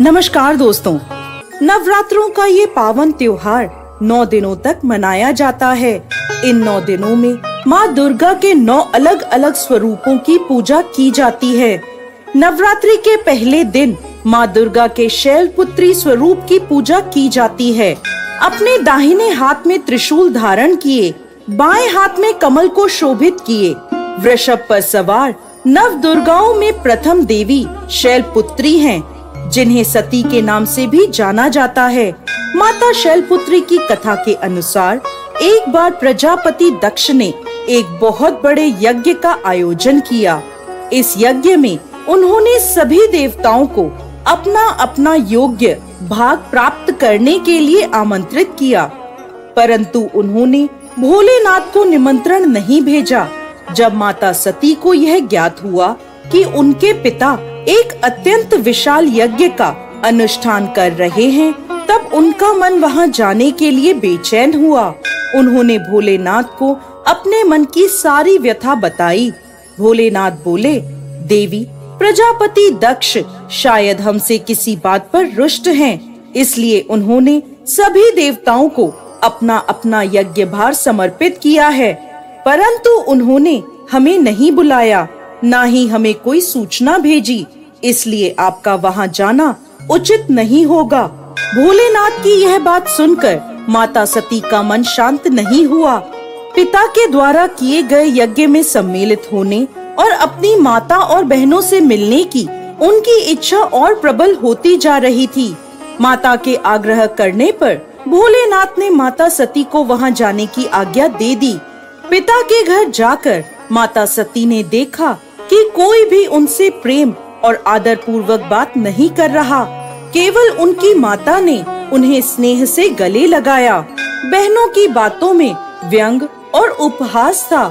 नमस्कार दोस्तों, नवरात्रों का ये पावन त्योहार 9 दिनों तक मनाया जाता है। इन 9 दिनों में माँ दुर्गा के 9 अलग अलग स्वरूपों की पूजा की जाती है। नवरात्रि के पहले दिन माँ दुर्गा के शैलपुत्री स्वरूप की पूजा की जाती है। अपने दाहिने हाथ में त्रिशूल धारण किए, बाएं हाथ में कमल को शोभित किए, वृषभ पर सवार नव दुर्गाओं में प्रथम देवी शैलपुत्री हैं, जिन्हें सती के नाम से भी जाना जाता है। माता शैलपुत्री की कथा के अनुसार एक बार प्रजापति दक्ष ने एक बहुत बड़े यज्ञ का आयोजन किया। इस यज्ञ में उन्होंने सभी देवताओं को अपना अपना योग्य भाग प्राप्त करने के लिए आमंत्रित किया, परंतु उन्होंने भोलेनाथ को निमंत्रण नहीं भेजा। जब माता सती को यह ज्ञात हुआ कि उनके पिता एक अत्यंत विशाल यज्ञ का अनुष्ठान कर रहे हैं, तब उनका मन वहां जाने के लिए बेचैन हुआ। उन्होंने भोलेनाथ को अपने मन की सारी व्यथा बताई। भोलेनाथ बोले, देवी, प्रजापति दक्ष शायद हमसे किसी बात पर रुष्ट हैं, इसलिए उन्होंने सभी देवताओं को अपना अपना यज्ञ भार समर्पित किया है, परंतु उन्होंने हमें नहीं बुलाया, ना ही हमें कोई सूचना भेजी, इसलिए आपका वहां जाना उचित नहीं होगा। भोलेनाथ की यह बात सुनकर माता सती का मन शांत नहीं हुआ। पिता के द्वारा किए गए यज्ञ में सम्मिलित होने और अपनी माता और बहनों से मिलने की उनकी इच्छा और प्रबल होती जा रही थी। माता के आग्रह करने पर भोलेनाथ ने माता सती को वहां जाने की आज्ञा दे दी। पिता के घर जाकर माता सती ने देखा कि कोई भी उनसे प्रेम और आदर पूर्वक बात नहीं कर रहा। केवल उनकी माता ने उन्हें स्नेह से गले लगाया। बहनों की बातों में व्यंग और उपहास था।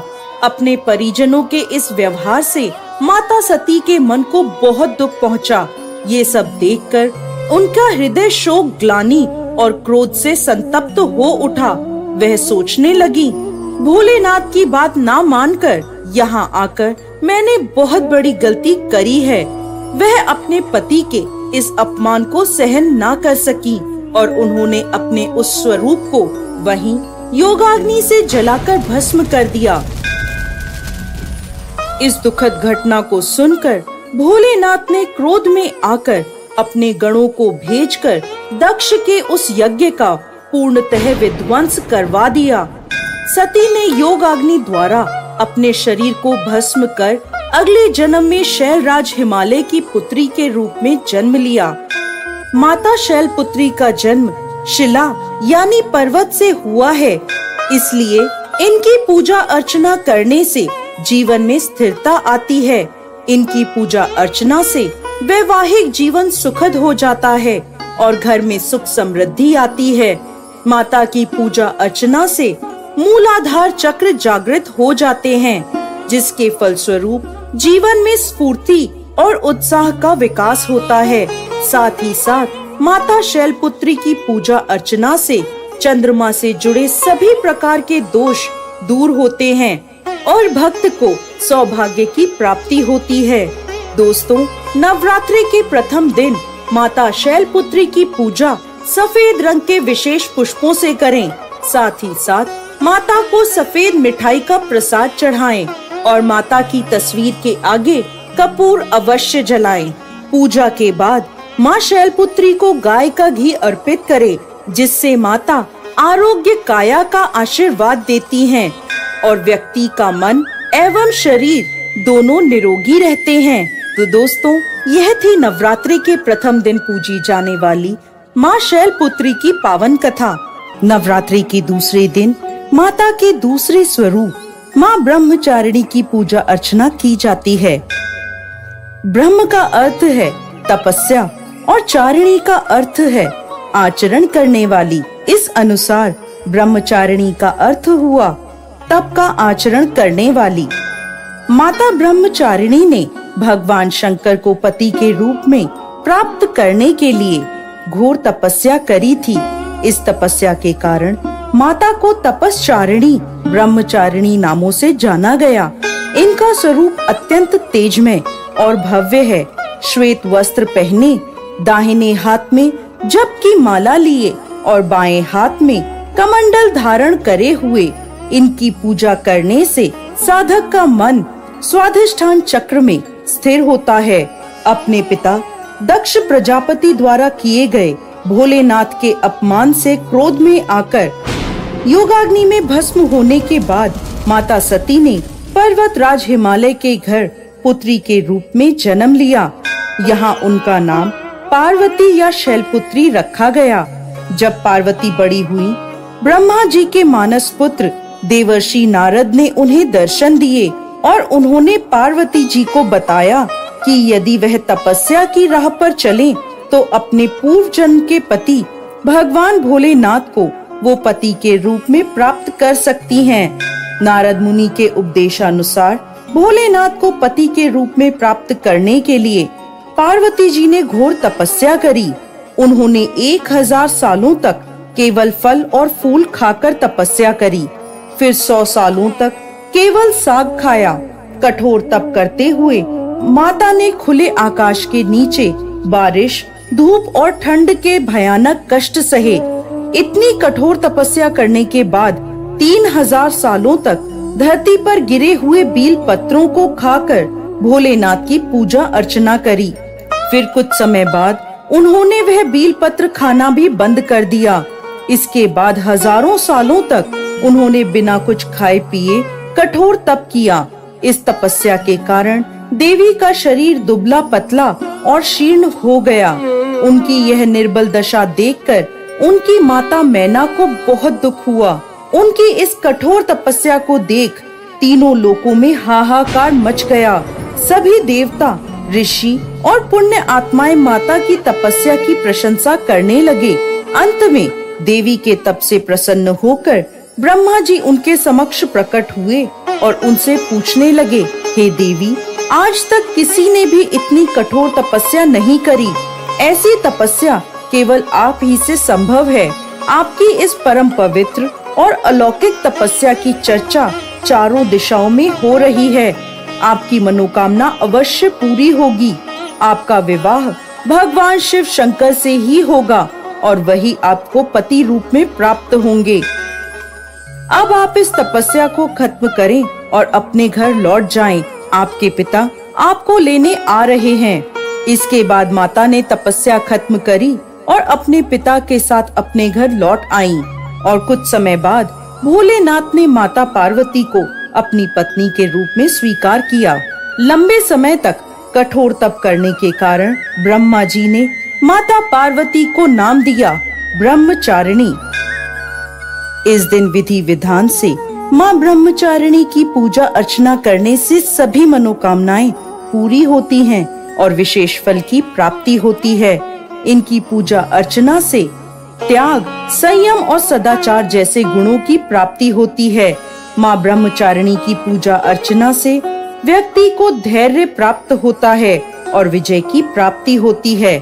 अपने परिजनों के इस व्यवहार से माता सती के मन को बहुत दुख पहुंचा। ये सब देखकर उनका हृदय शोक, ग्लानि और क्रोध से संतप्त हो उठा। वह सोचने लगी, भोलेनाथ की बात ना मानकर यहाँ आकर मैंने बहुत बड़ी गलती करी है। वह अपने पति के इस अपमान को सहन ना कर सकी और उन्होंने अपने उस स्वरूप को वहीं योगाग्नि से जलाकर भस्म कर दिया। इस दुखद घटना को सुनकर भोलेनाथ ने क्रोध में आकर अपने गणों को भेजकर दक्ष के उस यज्ञ का पूर्णतः विध्वंस करवा दिया। सती ने योगाग्नि द्वारा अपने शरीर को भस्म कर अगले जन्म में शैलराज हिमालय की पुत्री के रूप में जन्म लिया। माता शैलपुत्री का जन्म शिला यानी पर्वत से हुआ है, इसलिए इनकी पूजा अर्चना करने से जीवन में स्थिरता आती है। इनकी पूजा अर्चना से वैवाहिक जीवन सुखद हो जाता है और घर में सुख समृद्धि आती है। माता की पूजा अर्चना से मूलाधार चक्र जागृत हो जाते हैं, जिसके फलस्वरूप जीवन में स्फूर्ति और उत्साह का विकास होता है। साथ ही साथ माता शैलपुत्री की पूजा अर्चना से चंद्रमा से जुड़े सभी प्रकार के दोष दूर होते हैं और भक्त को सौभाग्य की प्राप्ति होती है। दोस्तों, नवरात्रि के प्रथम दिन माता शैलपुत्री की पूजा सफेद रंग के विशेष पुष्पों से करें। साथ ही साथ माता को सफेद मिठाई का प्रसाद चढ़ाएं और माता की तस्वीर के आगे कपूर अवश्य जलाएं। पूजा के बाद माँ शैलपुत्री को गाय का घी अर्पित करें, जिससे माता आरोग्य काया का आशीर्वाद देती हैं और व्यक्ति का मन एवं शरीर दोनों निरोगी रहते हैं। तो दोस्तों, यह थी नवरात्रि के प्रथम दिन पूजी जाने वाली माँ शैलपुत्री की पावन कथा। नवरात्रि के दूसरे दिन माता के दूसरे स्वरूप माँ ब्रह्मचारिणी की पूजा अर्चना की जाती है। ब्रह्म का अर्थ है तपस्या और चारिणी का अर्थ है आचरण करने वाली। इस अनुसार ब्रह्मचारिणी का अर्थ हुआ तप का आचरण करने वाली। माता ब्रह्मचारिणी ने भगवान शंकर को पति के रूप में प्राप्त करने के लिए घोर तपस्या करी थी। इस तपस्या के कारण माता को तपस्चारिणी, ब्रह्मचारिणी नामों से जाना गया। इनका स्वरूप अत्यंत तेजमय और भव्य है। श्वेत वस्त्र पहने दाहिने हाथ में जप की माला लिए और बाएं हाथ में कमंडल धारण करे हुए इनकी पूजा करने से साधक का मन स्वाधिष्ठान चक्र में स्थिर होता है। अपने पिता दक्ष प्रजापति द्वारा किए गए भोलेनाथ के अपमान से क्रोध में आकर योगाग्नि में भस्म होने के बाद माता सती ने पर्वतराज हिमालय के घर पुत्री के रूप में जन्म लिया। यहाँ उनका नाम पार्वती या शैलपुत्री रखा गया। जब पार्वती बड़ी हुई, ब्रह्मा जी के मानस पुत्र देवर्षि नारद ने उन्हें दर्शन दिए और उन्होंने पार्वती जी को बताया कि यदि वह तपस्या की राह पर चलें तो अपने पूर्व जन्म के पति भगवान भोलेनाथ को वो पति के रूप में प्राप्त कर सकती हैं। नारद मुनि के उपदेशानुसार भोलेनाथ को पति के रूप में प्राप्त करने के लिए पार्वती जी ने घोर तपस्या करी। उन्होंने 1000 सालों तक केवल फल और फूल खाकर तपस्या करी, फिर 100 सालों तक केवल साग खाया। कठोर तप करते हुए माता ने खुले आकाश के नीचे बारिश, धूप और ठंड के भयानक कष्ट सहे। इतनी कठोर तपस्या करने के बाद 3000 सालों तक धरती पर गिरे हुए बील पत्रों को खाकर भोलेनाथ की पूजा अर्चना करी। फिर कुछ समय बाद उन्होंने वह बील पत्र खाना भी बंद कर दिया। इसके बाद हजारों सालों तक उन्होंने बिना कुछ खाए पिए कठोर तप किया। इस तपस्या के कारण देवी का शरीर दुबला पतला और शीर्ण हो गया। उनकी यह निर्बल दशा देखकर उनकी माता मैना को बहुत दुख हुआ। उनकी इस कठोर तपस्या को देख तीनों लोकों में हाहाकार मच गया। सभी देवता, ऋषि और पुण्य आत्माएं माता की तपस्या की प्रशंसा करने लगे। अंत में देवी के तप से प्रसन्न होकर ब्रह्मा जी उनके समक्ष प्रकट हुए और उनसे पूछने लगे, हे देवी, आज तक किसी ने भी इतनी कठोर तपस्या नहीं करी। ऐसी तपस्या केवल आप ही से संभव है। आपकी इस परम पवित्र और अलौकिक तपस्या की चर्चा चारों दिशाओं में हो रही है। आपकी मनोकामना अवश्य पूरी होगी। आपका विवाह भगवान शिव शंकर से ही होगा और वही आपको पति रूप में प्राप्त होंगे। अब आप इस तपस्या को खत्म करें और अपने घर लौट जाएं। आपके पिता आपको लेने आ रहे हैं। इसके बाद माता ने तपस्या खत्म करी और अपने पिता के साथ अपने घर लौट आईं। और कुछ समय बाद भोलेनाथ ने माता पार्वती को अपनी पत्नी के रूप में स्वीकार किया। लंबे समय तक कठोर तप करने के कारण ब्रह्मा जी ने माता पार्वती को नाम दिया ब्रह्मचारिणी। इस दिन विधि विधान से माँ ब्रह्मचारिणी की पूजा अर्चना करने से सभी मनोकामनाएं पूरी होती हैं और विशेष फल की प्राप्ति होती है। इनकी पूजा अर्चना से त्याग, संयम और सदाचार जैसे गुणों की प्राप्ति होती है। माँ ब्रह्मचारिणी की पूजा अर्चना से व्यक्ति को धैर्य प्राप्त होता है और विजय की प्राप्ति होती है।